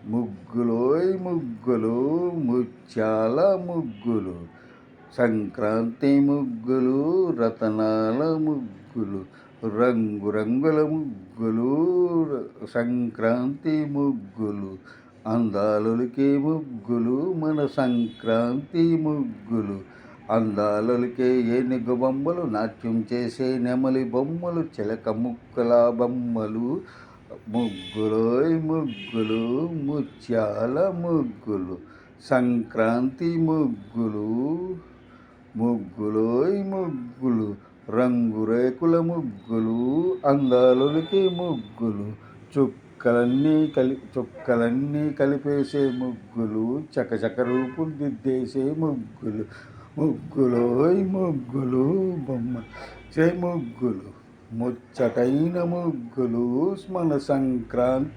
ముగ్గులోయ్ ముగ్గులు ముత్యాల ముగ్గులు, సంక్రాంతి ముగ్గులు రతనాల ముగ్గులు, రంగురంగుల ముగ్గులు సంక్రాంతి ముగ్గులు, అందాలొలికే ముగ్గులు మన సంక్రాంతి ముగ్గులు. అందాలొలికే ఏనుగు బొమ్మలు, నాట్యం చేసే నెమలి బొమ్మలు, చిలక ముక్కల బొమ్మలు, ముగ్గులోయ్ ముగ్గులు ముత్యాల ముగ్గులు, సంక్రాంతి ముగ్గులు. ముగ్గులోయ్ ముగ్గులు రంగురేకుల ముగ్గులు, అందాలొలికే ముగ్గులు, చుక్కలన్నీ కలిపేసే ముగ్గులు, చకచక రూపులు దిద్దేసే ముగ్గులు. ముగ్గులోయ్ ముగ్గులు బొమ్మ చే ముగ్గులు, ముచ్చటైన ముగ్గులు మన సంక్రాంతి